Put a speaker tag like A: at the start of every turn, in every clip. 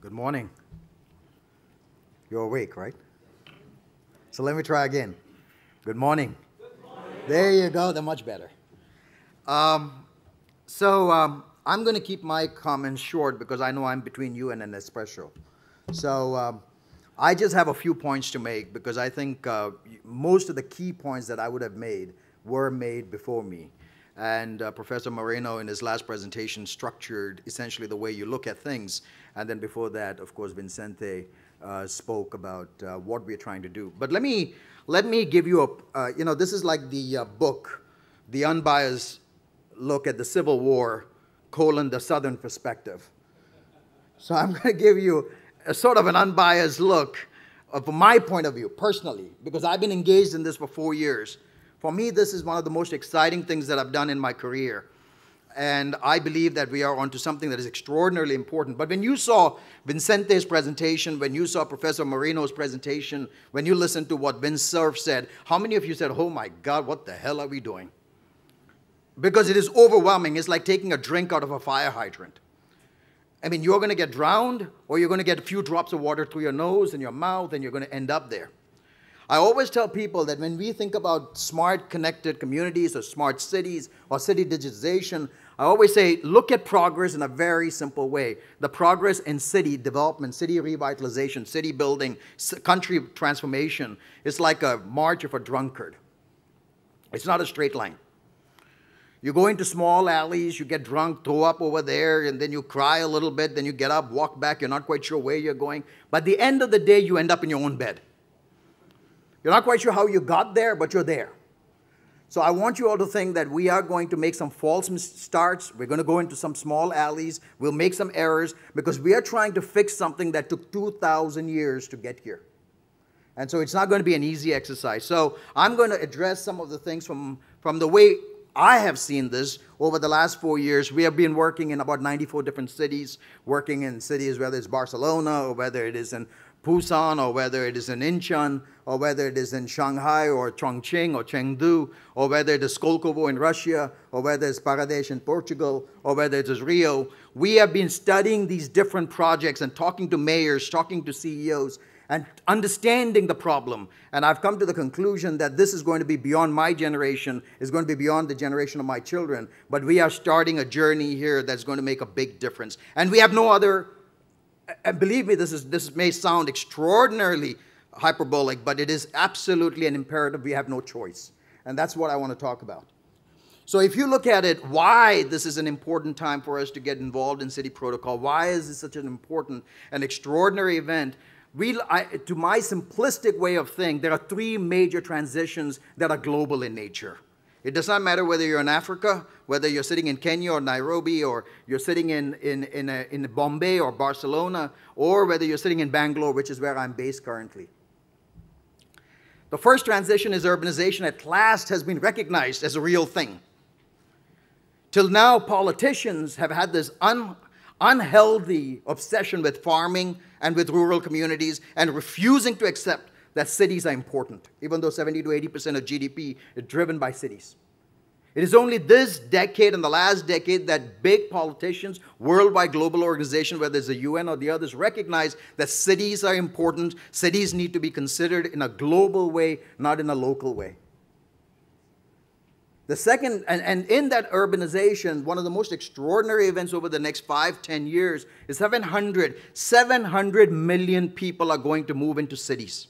A: Good morning. You're awake, right? So let me try again. Good morning.
B: Good morning.
A: There you go. They're much better. I'm going to keep my comments short because I know I'm between you and an espresso. So I just have a few points to make because I think most of the key points that I would have made were made before me. And Professor Moreno, in his last presentation, structured essentially the way you look at things. And then before that, of course, Vincente spoke about what we're trying to do. But let me give you a, this is like the book, The Unbiased Look at the Civil War, the Southern Perspective. So I'm going to give you a sort of an unbiased look from my point of view, personally, because I've been engaged in this for 4 years. For me, this is one of the most exciting things that I've done in my career. And I believe that we are onto something that is extraordinarily important. But when you saw Vincente's presentation, when you saw Professor Moreno's presentation, when you listened to what Vince Cerf said, how many of you said, oh my God, what the hell are we doing? Because it is overwhelming. It's like taking a drink out of a fire hydrant. I mean, you're going to get drowned, or you're going to get a few drops of water through your nose and your mouth, and you're going to end up there. I always tell people that when we think about smart connected communities or smart cities or city digitization, I always say, look at progress in a very simple way. The progress in city development, city revitalization, city building, country transformation is like a march of a drunkard. It's not a straight line. You go into small alleys, you get drunk, throw up over there, and then you cry a little bit, then you get up, walk back, you're not quite sure where you're going. But at the end of the day, you end up in your own bed. You're not quite sure how you got there, but you're there. So I want you all to think that we are going to make some false starts. We're going to go into some small alleys. We'll make some errors because we are trying to fix something that took 2,000 years to get here. And so it's not going to be an easy exercise. So I'm going to address some of the things from the way I have seen this over the last 4 years. We have been working in about 94 different cities, working in cities, whether it's Barcelona or whether it is in Busan, or whether it is in Incheon, or whether it is in Shanghai, or Chongqing, or Chengdu, or whether it is Skolkovo in Russia, or whether it's Paradesh in Portugal, or whether it is Rio. We have been studying these different projects and talking to mayors, talking to CEOs, and understanding the problem. And I've come to the conclusion that this is going to be beyond my generation, is going to be beyond the generation of my children, but we are starting a journey here that's going to make a big difference. And we have no other. And believe me, this may sound extraordinarily hyperbolic, but it is absolutely an imperative. We have no choice. And that's what I want to talk about. So if you look at it, why this is an important time for us to get involved in city protocol, why is this such an important and extraordinary event? To my simplistic way of thinking, there are three major transitions that are global in nature. It does not matter whether you're in Africa, whether you're sitting in Kenya or Nairobi, or you're sitting in Bombay or Barcelona, or whether you're sitting in Bangalore, which is where I'm based currently. The first transition is urbanization. At last has been recognized as a real thing. Till now, politicians have had this unhealthy obsession with farming and with rural communities and refusing to accept that cities are important, even though 70 to 80% of GDP is driven by cities. It is only this decade and the last decade that big politicians, worldwide global organizations, whether it's the UN or the others, recognize that cities are important. Cities need to be considered in a global way, not in a local way. The second, and in that urbanization, one of the most extraordinary events over the next 5-10 years is 700 million people are going to move into cities.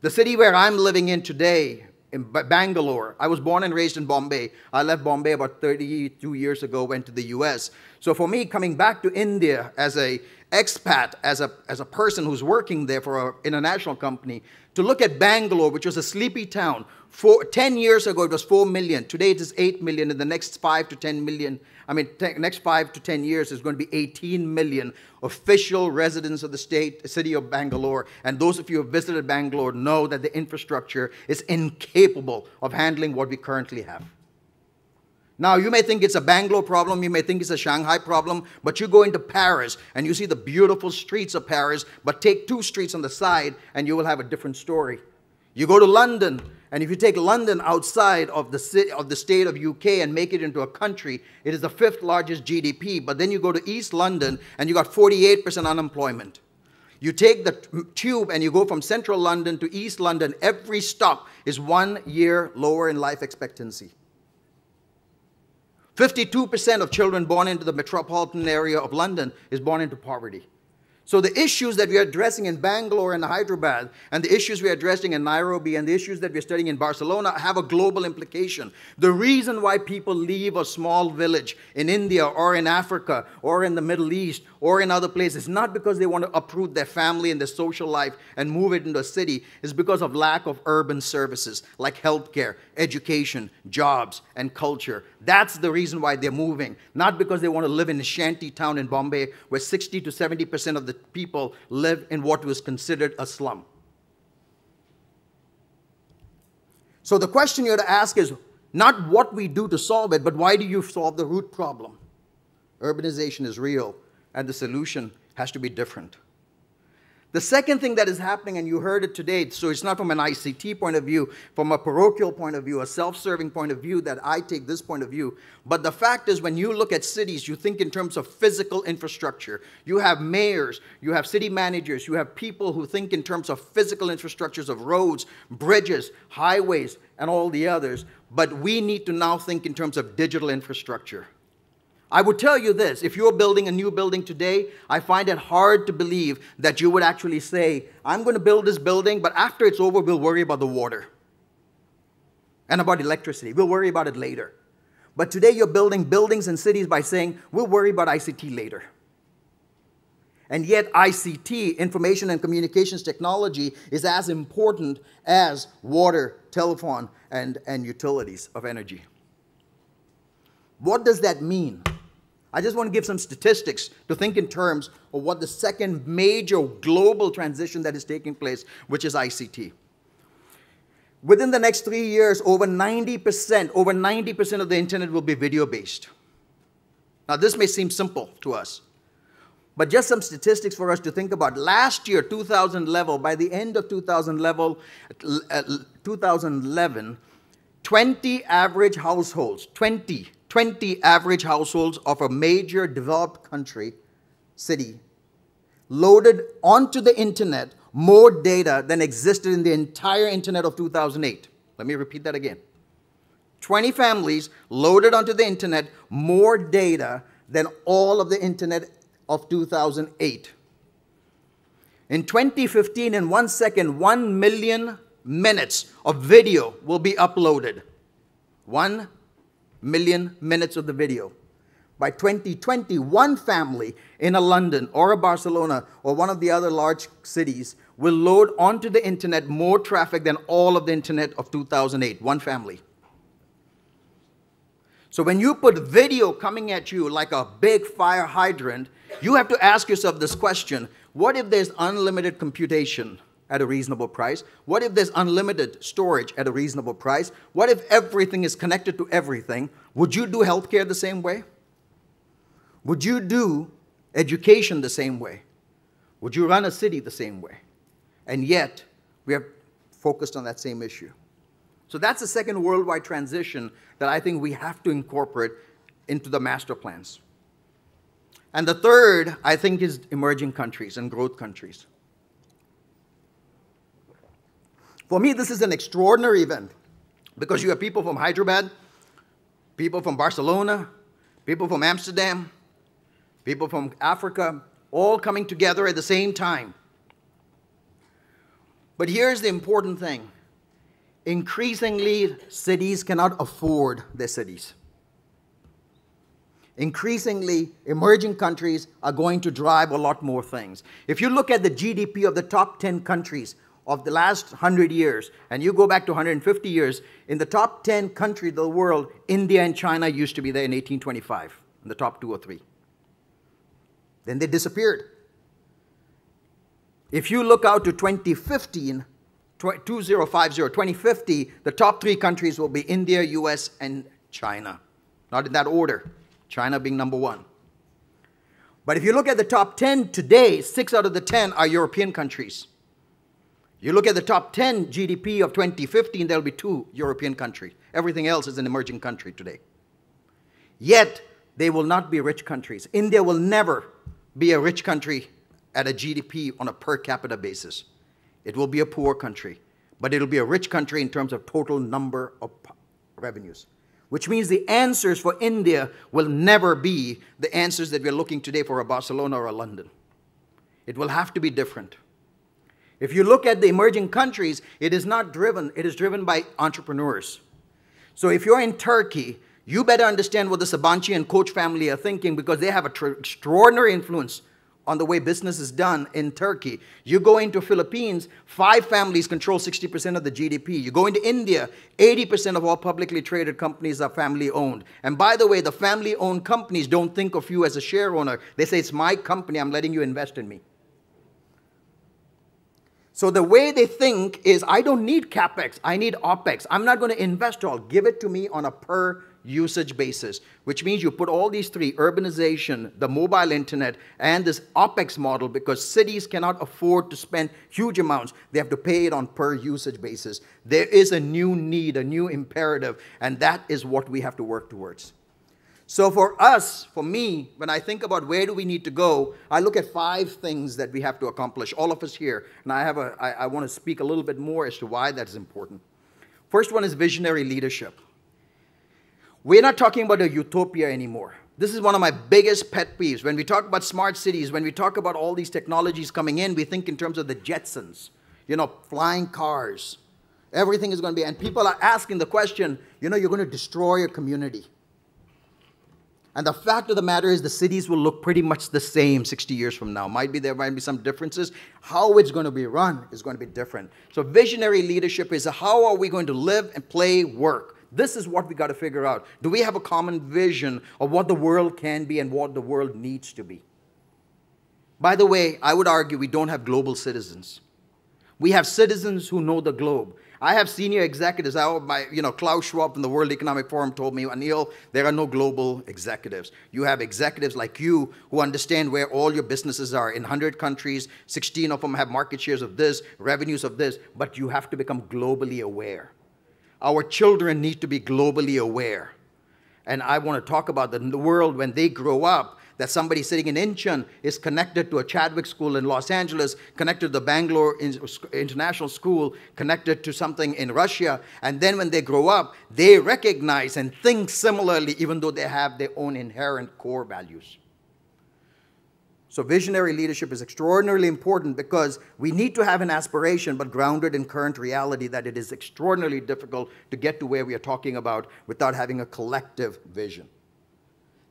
A: The city where I'm living in today, in Bangalore, I was born and raised in Bombay. I left Bombay about 32 years ago, went to the US. So for me, coming back to India as an expat, as a person who's working there for an international company, to look at Bangalore, which was a sleepy town, 10 years ago it was 4 million. Today it is 8 million. In the next 5 to 10 million, next 5 to 10 years is going to be 18 million official residents of the city of Bangalore. And those of you who have visited Bangalore know that the infrastructure is incapable of handling what we currently have. Now, you may think it's a Bangalore problem, you may think it's a Shanghai problem, but you go into Paris and you see the beautiful streets of Paris, but take 2 streets on the side and you will have a different story. You go to London And if you take London outside of the state of UK and make it into a country, it is the 5th largest GDP. But then you go to East London and you got 48% unemployment. You take the tube and you go from central London to East London, every stop is 1 year lower in life expectancy. 52% of children born into the metropolitan area of London is born into poverty. So the issues that we are addressing in Bangalore and Hyderabad, and the issues we are addressing in Nairobi, and the issues that we're studying in Barcelona have a global implication. The reason why people leave a small village in India or in Africa or in the Middle East or in other places, not because they want to uproot their family and their social life and move it into a city, is because of lack of urban services like healthcare, education, jobs, and culture. That's the reason why they're moving, not because they want to live in a shanty town in Bombay where 60 to 70% of the people live in what was considered a slum. So the question you have to ask is not what we do to solve it, but why do you solve the root problem? Urbanization is real, and the solution has to be different. The second thing that is happening, and you heard it today, so it's not from an ICT point of view, from a parochial point of view, a self-serving point of view that I take this point of view, but the fact is when you look at cities, you think in terms of physical infrastructure. You have mayors, you have city managers, you have people who think in terms of physical infrastructures of roads, bridges, highways, and all the others, but we need to now think in terms of digital infrastructure. I would tell you this, if you're building a new building today, I find it hard to believe that you would actually say, I'm going to build this building, but after it's over, we'll worry about the water and about electricity. We'll worry about it later. But today you're building buildings and cities by saying, we'll worry about ICT later. And yet ICT, information and communications technology, is as important as water, telephone, and utilities of energy. What does that mean? I just want to give some statistics to think in terms of what the second major global transition that is taking place, which is ICT. Within the next 3 years, over 90% of the internet will be video-based. Now, this may seem simple to us, but just some statistics for us to think about. Last year, 2000 level, by the end of 2011, 20 average households, 20 average households of a major developed country, city, loaded onto the internet more data than existed in the entire internet of 2008. Let me repeat that again. 20 families loaded onto the internet more data than all of the internet of 2008. In 2015, in 1 second, 1 million minutes of video will be uploaded. 1 million minutes of the video. By 2020, one family in a London or a Barcelona or one of the other large cities will load onto the internet more traffic than all of the internet of 2008, one family. So when you put video coming at you like a big fire hydrant, you have to ask yourself this question: what if there's unlimited computation at a reasonable price? What if there's unlimited storage at a reasonable price? What if everything is connected to everything? Would you do healthcare the same way? Would you do education the same way? Would you run a city the same way? And yet, we are focused on that same issue. So that's the second worldwide transition that I think we have to incorporate into the master plans. And the third, I think, is emerging countries and growth countries. For me, this is an extraordinary event because you have people from Hyderabad, people from Barcelona, people from Amsterdam, people from Africa, all coming together at the same time. But here's the important thing. Increasingly, cities cannot afford their cities. Increasingly, emerging countries are going to drive a lot more things. If you look at the GDP of the top 10 countries of the last 100 years, and you go back to 150 years, in the top 10 countries of the world, India and China used to be there in 1825, in the top 2 or 3. Then they disappeared. If you look out to 2050, the top 3 countries will be India, US, and China. Not in that order, China being number 1. But if you look at the top 10 today, 6 out of the 10 are European countries. You look at the top 10 GDP of 2015, there'll be 2 European countries. Everything else is an emerging country today. Yet, they will not be rich countries. India will never be a rich country at a GDP on a per capita basis. It will be a poor country, but it'll be a rich country in terms of total number of revenues. Which means the answers for India will never be the answers that we're looking today for a Barcelona or a London. It will have to be different. If you look at the emerging countries, it is driven by entrepreneurs. So if you're in Turkey, you better understand what the Sabancı and Koç family are thinking, because they have an extraordinary influence on the way business is done in Turkey. You go into Philippines, 5 families control 60% of the GDP. You go into India, 80% of all publicly traded companies are family owned. And by the way, the family owned companies don't think of you as a share owner. They say, it's my company, I'm letting you invest in me. So the way they think is, I don't need CapEx, I need OpEx. I'm not going to invest all. Give it to me on a per usage basis, which means you put all these 3, urbanization, the mobile internet, and this OpEx model, because cities cannot afford to spend huge amounts. They have to pay it on per usage basis. There is a new need, a new imperative, and that is what we have to work towards. So for us, for me, when I think about where do we need to go, I look at 5 things that we have to accomplish, all of us here. And I want to speak a little bit more as to why that is important. First one is visionary leadership. We're not talking about a utopia anymore. This is one of my biggest pet peeves. When we talk about smart cities, when we talk about all these technologies coming in, we think in terms of the Jetsons, flying cars. Everything is going to be, and people are asking the question, you're going to destroy your community. And the fact of the matter is the cities will look pretty much the same 60 years from now. There might be some differences. How it's going to be run is going to be different. So visionary leadership is how are we going to live and play, work? This is what we got to figure out. Do we have a common vision of what the world can be and what the world needs to be? By the way, I would argue we don't have global citizens. We have citizens who know the globe. I have senior executives. Klaus Schwab from the World Economic Forum told me, Anil, there are no global executives. You have executives like you who understand where all your businesses are. In 100 countries, 16 of them have market shares of this, revenues of this, but you have to become globally aware. Our children need to be globally aware. And I want to talk about the world when they grow up, that somebody sitting in Incheon is connected to a Chadwick school in Los Angeles, connected to the Bangalore International School, connected to something in Russia. And then when they grow up, they recognize and think similarly, even though they have their own inherent core values. So visionary leadership is extraordinarily important because we need to have an aspiration, but grounded in current reality, that it is extraordinarily difficult to get to where we are talking about without having a collective vision.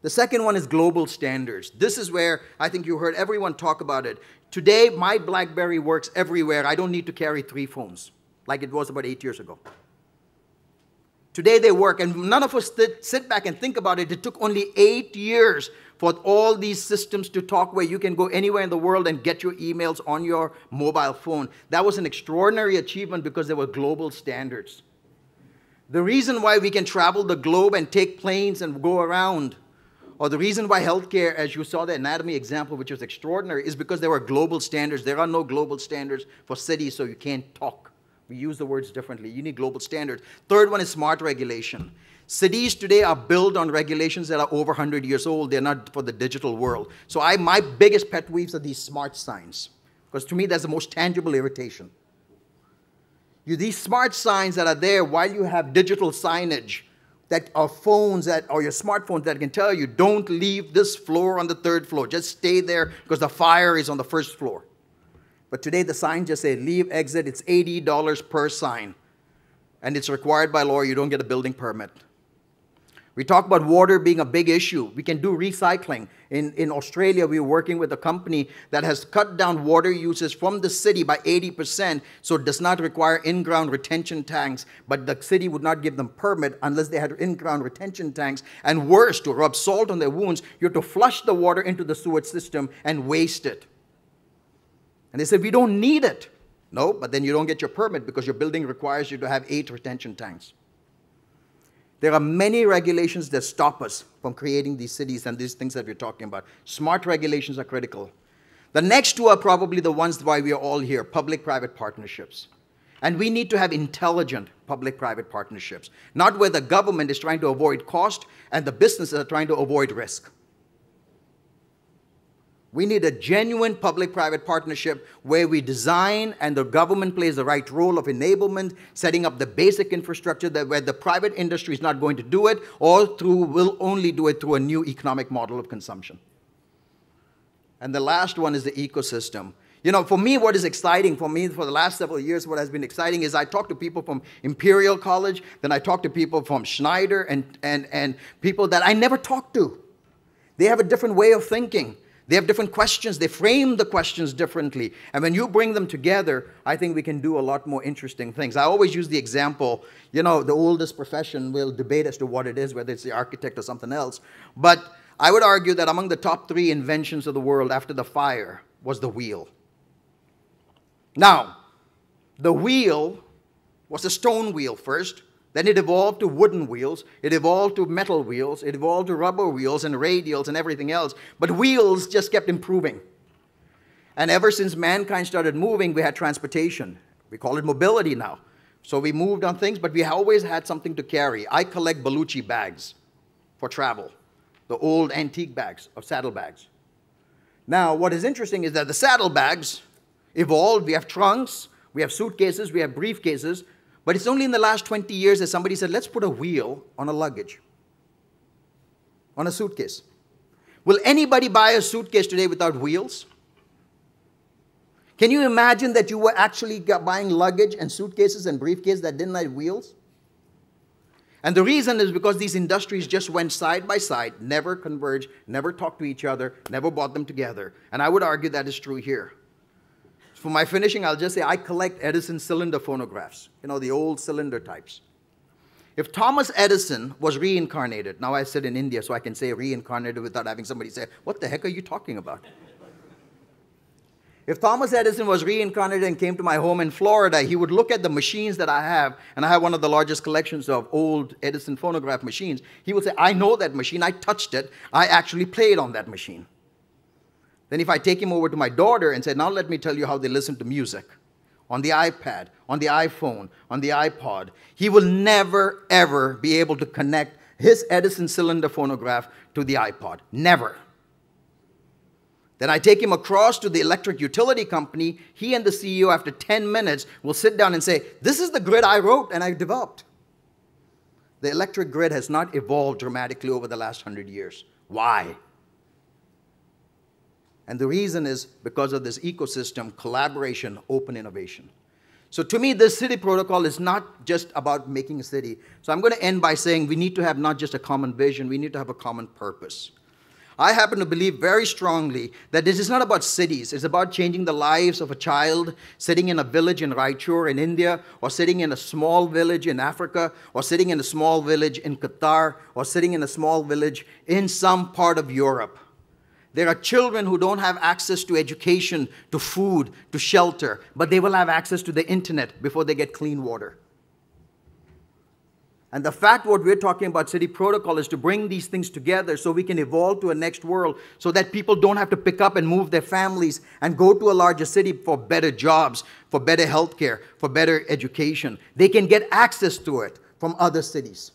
A: The second one is global standards. This is where I think you heard everyone talk about it. Today, my BlackBerry works everywhere. I don't need to carry 3 phones like it was about 8 years ago. Today they work, and none of us sit back and think about it. It took only 8 years for all these systems to talk where you can go anywhere in the world and get your emails on your mobile phone. That was an extraordinary achievement because there were global standards. The reason why we can travel the globe and take planes and go around, or the reason why healthcare, as you saw the anatomy example, which was extraordinary, is because there were global standards. There are no global standards for cities, so you can't talk. We use the words differently. You need global standards. Third one is smart regulation. Cities today are built on regulations that are over 100 years old. They're not for the digital world. So my biggest pet peeves are these smart signs, because to me that's the most tangible irritation. These smart signs that are there while you have digital signage that are phones or your smartphones that can tell you, don't leave this floor on the 3rd floor. Just stay there because the fire is on the 1st floor. But today the signs just say, leave, exit. It's $80 per sign. And it's required by law. You don't get a building permit. We talk about water being a big issue. We can do recycling. In Australia, we're working with a company that has cut down water uses from the city by 80%, so it does not require in-ground retention tanks, but the city would not give them permit unless they had in-ground retention tanks. And worse, to rub salt on their wounds, you have to flush the water into the sewage system and waste it. And they said, we don't need it. No, but then you don't get your permit because your building requires you to have 8 retention tanks. There are many regulations that stop us from creating these cities and these things that we're talking about. Smart regulations are critical. The next two are probably the ones why we are all here, public-private partnerships. And we need to have intelligent public-private partnerships, not where the government is trying to avoid cost and the businesses are trying to avoid risk. We need a genuine public-private partnership where we design and the government plays the right role of enablement, setting up the basic infrastructure that where the private industry is not going to do it or will only do it through a new economic model of consumption. And the last one is the ecosystem. You know, for me, what is exciting for me for the last several years, what has been exciting is I talk to people from Imperial College, then I talk to people from Schneider and people that I never talked to. They have a different way of thinking. They have different questions. They frame the questions differently. And when you bring them together, I think we can do a lot more interesting things. I always use the example, you know, the oldest profession will debate as to what it is, whether it's the architect or something else. But I would argue that among the top 3 inventions of the world after the fire was the wheel. Now, the wheel was a stone wheel first. Then it evolved to wooden wheels, it evolved to metal wheels, it evolved to rubber wheels and radials and everything else. But wheels just kept improving. And ever since mankind started moving, we had transportation. We call it mobility now. So we moved on things, but we always had something to carry. I collect Belushi bags for travel, the old antique bags of saddlebags. Now, what is interesting is that the saddlebags evolved. We have trunks, we have suitcases, we have briefcases. But it's only in the last 20 years that somebody said, let's put a wheel on a luggage, on a suitcase. Will anybody buy a suitcase today without wheels? Can you imagine that you were actually buying luggage and suitcases and briefcases that didn't have wheels? And the reason is because these industries just went side by side, never converged, never talked to each other, never brought them together. And I would argue that is true here. For my finishing, I'll just say I collect Edison cylinder phonographs, you know, the old cylinder types. If Thomas Edison was reincarnated, now I sit in India, so I can say reincarnated without having somebody say, what the heck are you talking about? If Thomas Edison was reincarnated and came to my home in Florida, he would look at the machines that I have, and I have one of the largest collections of old Edison phonograph machines. He would say, I know that machine, I touched it, I actually played on that machine. Then if I take him over to my daughter and say, now let me tell you how they listen to music, on the iPad, on the iPhone, on the iPod, he will never, ever be able to connect his Edison cylinder phonograph to the iPod. Never. Then I take him across to the electric utility company. He and the CEO, after 10 minutes, will sit down and say, this is the grid I wrote and I developed. The electric grid has not evolved dramatically over the last 100 years. Why? And the reason is because of this ecosystem, collaboration, open innovation. So to me, this city protocol is not just about making a city. So I'm going to end by saying we need to have not just a common vision, we need to have a common purpose. I happen to believe very strongly that this is not about cities. It's about changing the lives of a child sitting in a village in Raichur in India, or sitting in a small village in Africa, or sitting in a small village in Qatar, or sitting in a small village in some part of Europe. There are children who don't have access to education, to food, to shelter, but they will have access to the internet before they get clean water. And the fact what we're talking about city protocol is to bring these things together so we can evolve to a next world so that people don't have to pick up and move their families and go to a larger city for better jobs, for better healthcare, for better education. They can get access to it from other cities.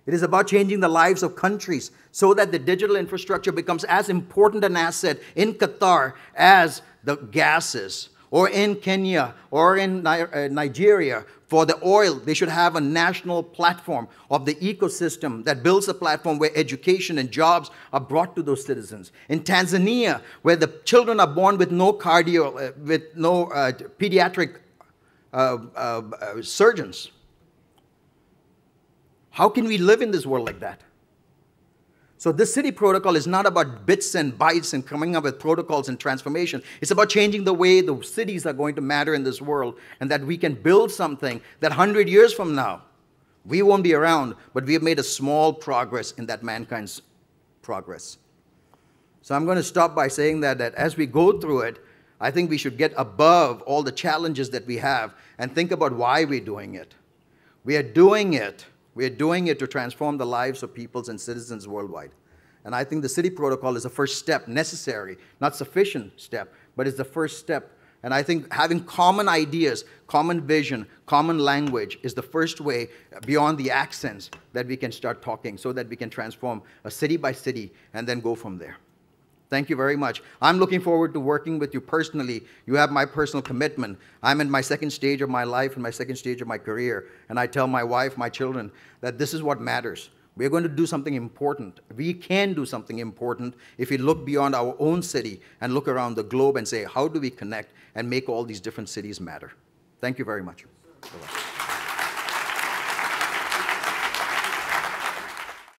A: It is about changing the lives of countries so that the digital infrastructure becomes as important an asset in Qatar as the gases, or in Kenya, or in Nigeria. For the oil, they should have a national platform of the ecosystem that builds a platform where education and jobs are brought to those citizens. In Tanzania, where the children are born with no pediatric surgeons. How can we live in this world like that? So this city protocol is not about bits and bytes and coming up with protocols and transformation. It's about changing the way the cities are going to matter in this world, and that we can build something that 100 years from now, we won't be around, but we have made a small progress in that mankind's progress. So I'm going to stop by saying that as we go through it, I think we should get above all the challenges that we have and think about why we're doing it. We are doing it to transform the lives of peoples and citizens worldwide. And I think the city protocol is the first step, necessary, not sufficient step, but it's the first step. And I think having common ideas, common vision, common language is the first way beyond the accents that we can start talking so that we can transform a city by city and then go from there. Thank you very much. I'm looking forward to working with you personally. You have my personal commitment. I'm in my second stage of my life and my second stage of my career. And I tell my wife, my children, that this is what matters. We're going to do something important. We can do something important if we look beyond our own city and look around the globe and say, how do we connect and make all these different cities matter? Thank you very much. Bye-bye.